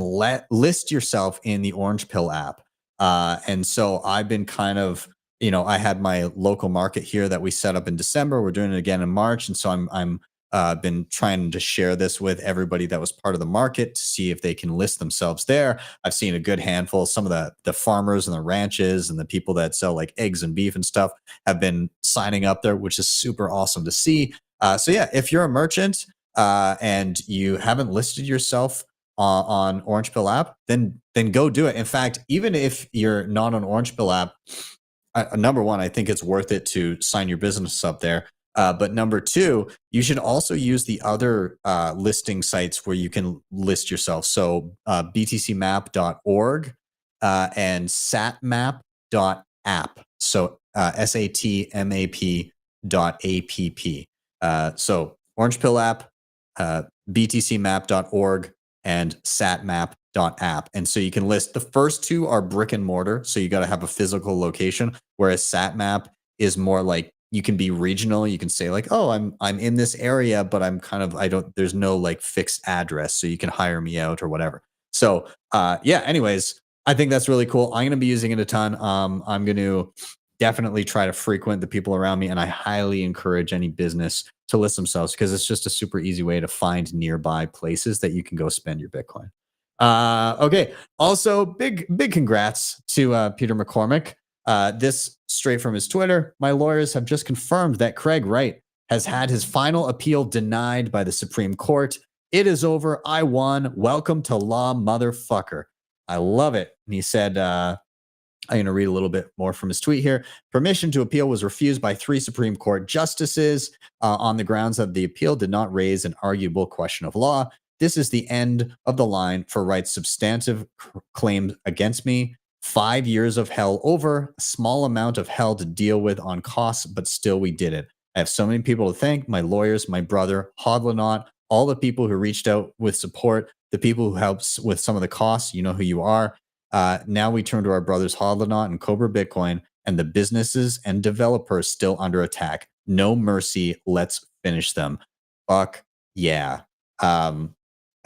list yourself in the Orange Pill app. And so I've been kind of, I had my local market here that we set up in December. We're doing it again in March. And so I'm been trying to share this with everybody that was part of the market to see if they can list themselves there. I've seen a good handful. Some of the farmers and the ranches and the people that sell like eggs and beef and stuff have been signing up there, which is super awesome to see. So yeah, if you're a merchant and you haven't listed yourself on Orange Pill app, then go do it. In fact, even if you're not on Orange Pill app, number one, I think it's worth it to sign your business up there. But number two, you should also use the other listing sites where you can list yourself. So btcmap.org and satmap.app. So satmap.app. So Orange Pill app, btcmap.org, and satmap.app. And so you can list, the first two are brick and mortar. So you got to have a physical location, whereas satmap is more like you can be regional. You can say like, oh, I'm in this area, but there's no like fixed address. So you can hire me out or whatever. So yeah, anyways, I think that's really cool. I'm going to be using it a ton. I'm going to definitely try to frequent the people around me. And I highly encourage any business to list themselves because it's just a super easy way to find nearby places that you can go spend your Bitcoin. Okay. Also, big congrats to Peter McCormick. This straight from his Twitter. My lawyers have just confirmed that Craig Wright has had his final appeal denied by the Supreme Court. It is over. I won. Welcome to law, motherfucker. I love it. And he said, I'm going to read a little bit more from his tweet here. Permission to appeal was refused by 3 Supreme Court justices on the grounds that the appeal did not raise an arguable question of law. This is the end of the line for Wright's substantive claims against me. 5 years of hell over, a small amount of hell to deal with on costs, but still we did it. I have so many people to thank, my lawyers, my brother, Hodlanot, all the people who reached out with support, the people who helped with some of the costs, you know who you are. Now we turn to our brothers Hodlanot and Cobra Bitcoin and the businesses and developers still under attack. No mercy. Let's finish them. Fuck yeah.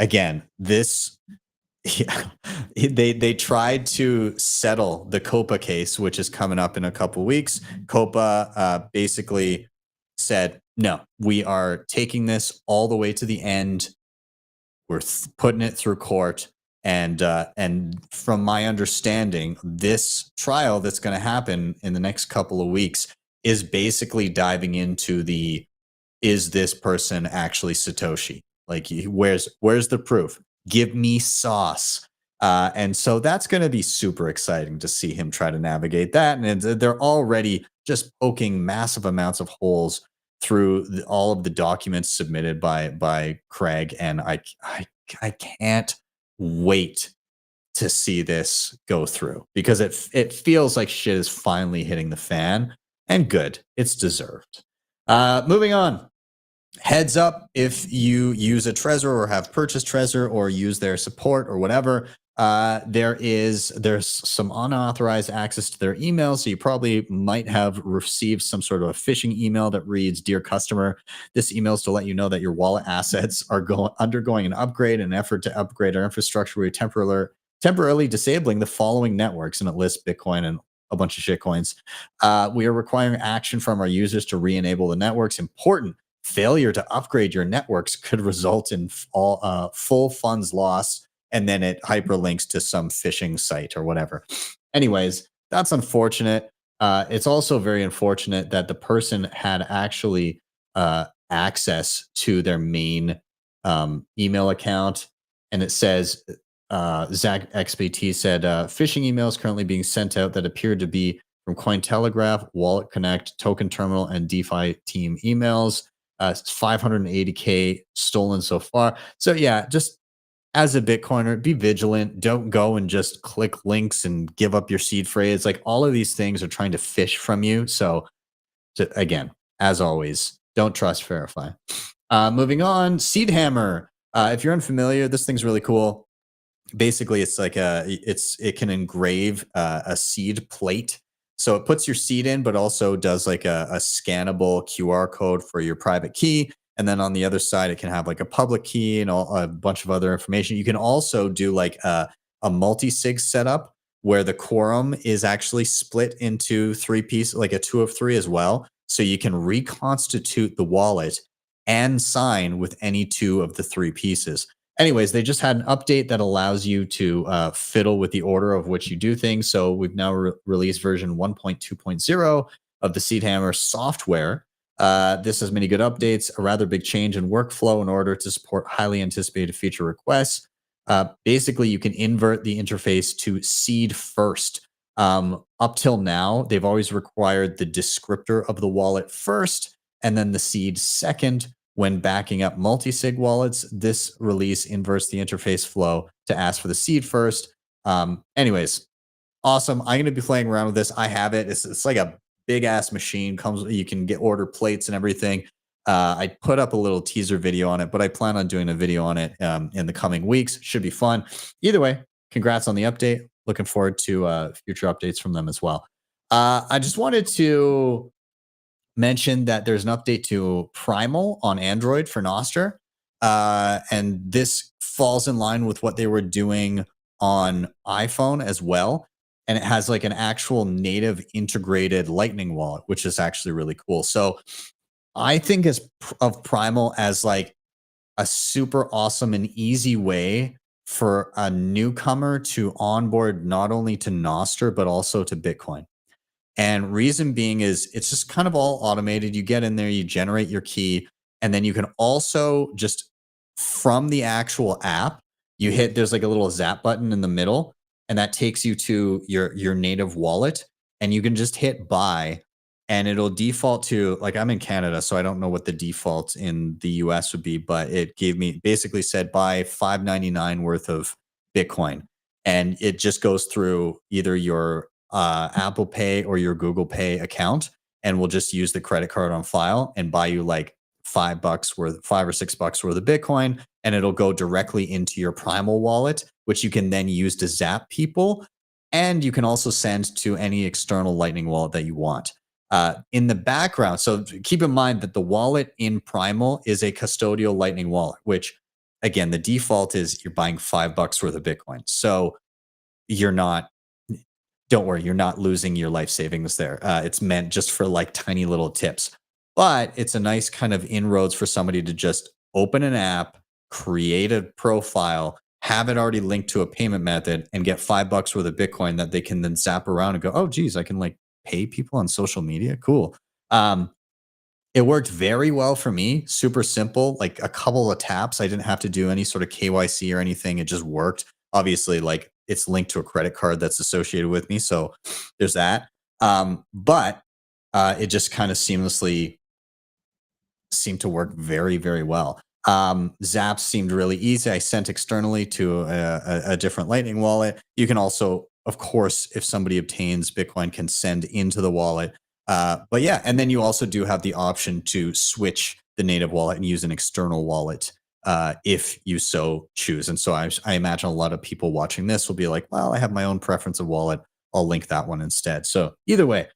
Again, this, yeah, they tried to settle the Copa case, which is coming up in a couple weeks. Copa basically said, no, we are taking this all the way to the end. We're putting it through court. And from my understanding, this trial that's going to happen in the next couple of weeks is basically diving into is this person actually Satoshi? Like, where's the proof? Give me sauce. And so that's going to be super exciting to see him try to navigate that. And they're already just poking massive amounts of holes through all of the documents submitted by Craig, and I can't wait to see this go through, because it feels like shit is finally hitting the fan, and good, it's deserved. Moving on. Heads up, if you use a Trezor or have purchased Trezor or use their support or whatever, there's some unauthorized access to their email. So you probably might have received some sort of a phishing email that reads, "Dear customer, this email is to let you know that your wallet assets are undergoing an upgrade in an effort to upgrade our infrastructure. We're temporarily disabling the following networks," and it lists Bitcoin and a bunch of shitcoins. "We are requiring action from our users to re-enable the networks. Important. Failure to upgrade your networks could result in full funds lost," and then it hyperlinks to some phishing site or whatever. Anyways, that's unfortunate. It's also very unfortunate that the person had actually access to their main email account, and it says Zach XBT said phishing emails currently being sent out that appeared to be from Cointelegraph, Wallet Connect, Token Terminal, and DeFi team emails. 580K stolen so far. So yeah, just as a Bitcoiner, be vigilant. Don't go and just click links and give up your seed phrase. Like, all of these things are trying to fish from you. So again, as always, don't trust, verify. Moving on, Seed Hammer. If you're unfamiliar, this thing's really cool. Basically, it's like it can engrave a seed plate. So it puts your seed in, but also does like a scannable QR code for your private key. And then on the other side, it can have like a public key and a bunch of other information. You can also do like a multisig setup where the quorum is actually split into 3 pieces, like a 2 of 3 as well. So you can reconstitute the wallet and sign with any 2 of the 3 pieces. Anyways, they just had an update that allows you to fiddle with the order of which you do things. So we've now released version 1.2.0 of the Seed Hammer software. This has many good updates, a rather big change in workflow in order to support highly anticipated feature requests. Basically, you can invert the interface to seed first. Up till now, they've always required the descriptor of the wallet first and then the seed second. When backing up multisig wallets, this release inverts the interface flow to ask for the seed first. Anyways, awesome. I'm going to be playing around with this. I have it. It's like a big ass machine. You can get order plates and everything. I put up a little teaser video on it, but I plan on doing a video on it in the coming weeks. Should be fun. Either way, congrats on the update. Looking forward to future updates from them as well. I just wanted to mention that there's an update to Primal on Android for Nostr. And this falls in line with what they were doing on iPhone as well. And it has like an actual native integrated Lightning wallet, which is actually really cool. So I think of Primal as like a super awesome and easy way for a newcomer to onboard not only to Nostr, but also to Bitcoin. And reason being is it's just kind of all automated. You get in there, you generate your key, and then you can also just from the actual app, there's like a little zap button in the middle, and that takes you to your native wallet, and you can just hit buy, and it'll default to, like, I'm in Canada, so I don't know what the default in the US would be, but it basically said buy $5.99 worth of Bitcoin. And it just goes through either your Apple Pay or your Google Pay account, and we'll just use the credit card on file and buy you like $5 or $6 worth of Bitcoin, and it'll go directly into your Primal wallet, which you can then use to zap people, and you can also send to any external Lightning wallet that you want. In the background, so keep in mind that the wallet in Primal is a custodial Lightning wallet, which again, the default is you're buying $5 worth of Bitcoin. So don't worry, you're not losing your life savings there. It's meant just for like tiny little tips, but it's a nice kind of inroads for somebody to just open an app, create a profile, have it already linked to a payment method, and get $5 worth of Bitcoin that they can then zap around and go, oh, geez, I can like pay people on social media. Cool. It worked very well for me. Super simple, like a couple of taps. I didn't have to do any sort of KYC or anything. It just worked. Obviously, like it's linked to a credit card that's associated with me. So there's that. But it just kind of seamlessly seem to work very, very well. Zaps seemed really easy. I sent externally to a different Lightning wallet. You can also, of course, if somebody obtains Bitcoin, can send into the wallet. But yeah, and then you also do have the option to switch the native wallet and use an external wallet if you so choose. And so I imagine a lot of people watching this will be like, well, I have my own preference of wallet. I'll link that one instead. So either way,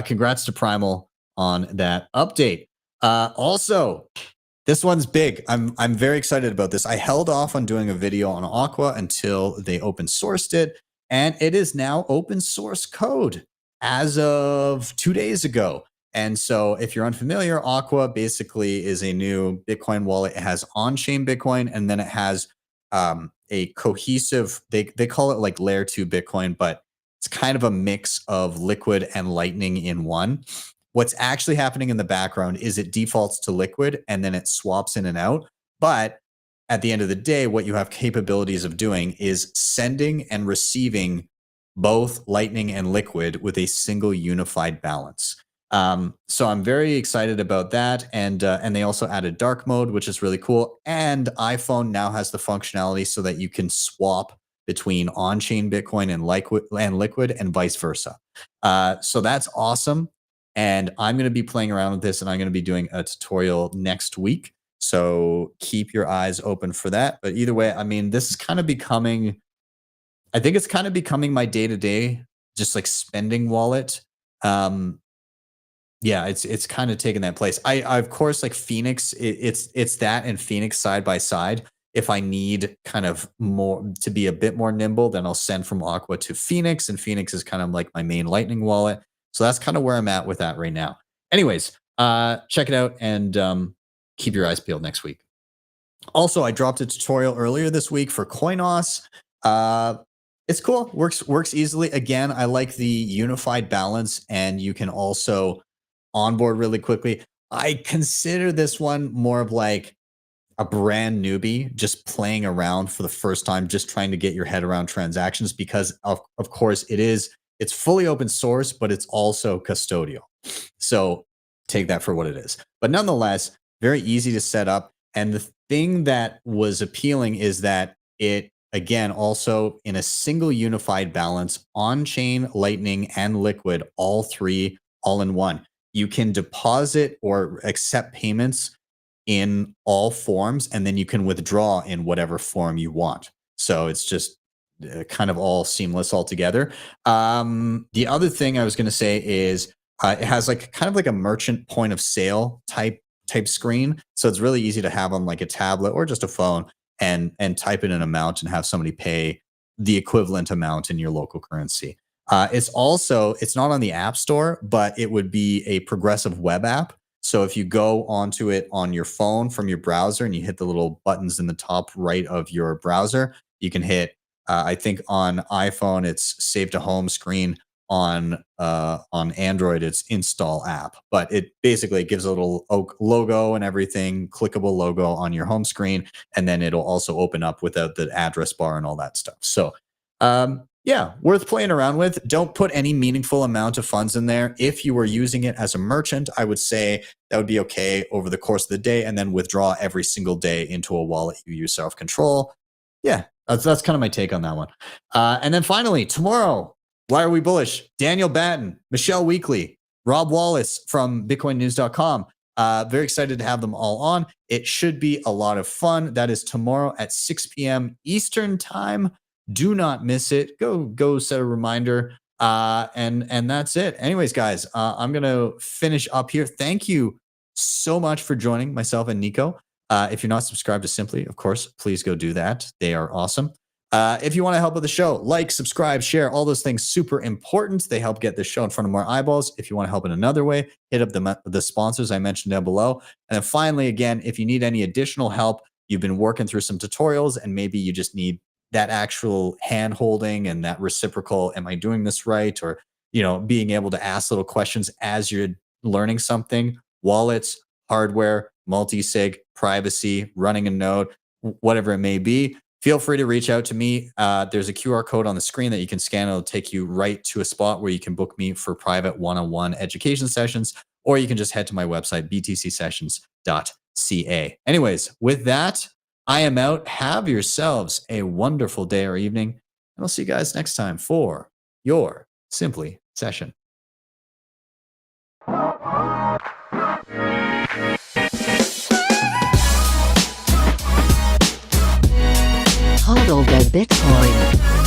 congrats to Primal on that update. Also, this one's big. I'm very excited about this. I held off on doing a video on Aqua until they open sourced it, and it is now open source code as of 2 days ago. And so if you're unfamiliar, Aqua basically is a new Bitcoin wallet. It has on-chain Bitcoin, and then it has a cohesive, they call it like layer 2 Bitcoin, but it's kind of a mix of Liquid and Lightning in one. What's actually happening in the background is it defaults to Liquid and then it swaps in and out. But at the end of the day, what you have capabilities of doing is sending and receiving both Lightning and Liquid with a single unified balance. So I'm very excited about that. And they also added dark mode, which is really cool. And iPhone now has the functionality so that you can swap between on-chain Bitcoin and Liquid and vice versa. So that's awesome. And I'm going to be playing around with this, and I'm going to be doing a tutorial next week. So keep your eyes open for that. But either way, I mean, this is kind of becoming, I think it's kind of becoming my day-to-day, just like spending wallet. Yeah, it's kind of taken that place. I of course, like Phoenix, it's that and Phoenix side by side. If I need kind of more to be a bit more nimble, then I'll send from Aqua to Phoenix, and Phoenix is kind of like my main Lightning wallet. So that's kind of where I'm at with that right now. Anyways, check it out and keep your eyes peeled next week. Also, I dropped a tutorial earlier this week for Coinos. It's cool, works easily. Again, I like the unified balance, and you can also onboard really quickly. I consider this one more of like a brand newbie just playing around for the first time, just trying to get your head around transactions, because of course it's fully open source, but it's also custodial. So take that for what it is. But nonetheless, very easy to set up. And the thing that was appealing is that it, again, also in a single unified balance, on-chain, Lightning, and Liquid, all three, all in one. You can deposit or accept payments in all forms, and then you can withdraw in whatever form you want. So it's just kind of all seamless altogether. The other thing I was going to say is it has like kind of like a merchant point of sale type screen. So it's really easy to have on like a tablet or just a phone and type in an amount and have somebody pay the equivalent amount in your local currency. It's not on the App Store, but it would be a progressive web app. So if you go onto it on your phone from your browser and you hit the little buttons in the top right of your browser, you can hit, I think on iPhone, it's save to home screen. On Android, it's install app. But it basically gives a little logo and everything, clickable logo on your home screen. And then it'll also open up without the address bar and all that stuff. So yeah, worth playing around with. Don't put any meaningful amount of funds in there. If you were using it as a merchant, I would say that would be okay over the course of the day, and then withdraw every single day into a wallet you use self-control. Yeah, that's kind of my take on that one. And then finally, tomorrow, why are we bullish? Daniel Batten, Michelle Weekly, Rob Wallace from BitcoinNews.com. Very excited to have them all on. It should be a lot of fun. That is tomorrow at 6 p.m. Eastern time. Do not miss it. Go set a reminder. And that's it. Anyways, guys, I'm going to finish up here. Thank you so much for joining myself and Nico. If you're not subscribed to Simply, of course, please go do that. They are awesome. If you want to help with the show, like, subscribe, share, all those things, super important. They help get this show in front of more eyeballs. If you want to help in another way, hit up the sponsors I mentioned down below. And then finally, again, if you need any additional help, you've been working through some tutorials and maybe you just need that actual hand holding and that reciprocal, am I doing this right? Or, being able to ask little questions as you're learning something, wallets, hardware, multisig, privacy, running a node, whatever it may be, feel free to reach out to me. There's a QR code on the screen that you can scan. It'll take you right to a spot where you can book me for private one-on-one education sessions, or you can just head to my website, Anyways, with that, I am out. Have yourselves a wonderful day or evening, and I'll see you guys next time for your Simply session. Hodl the Bitcoin.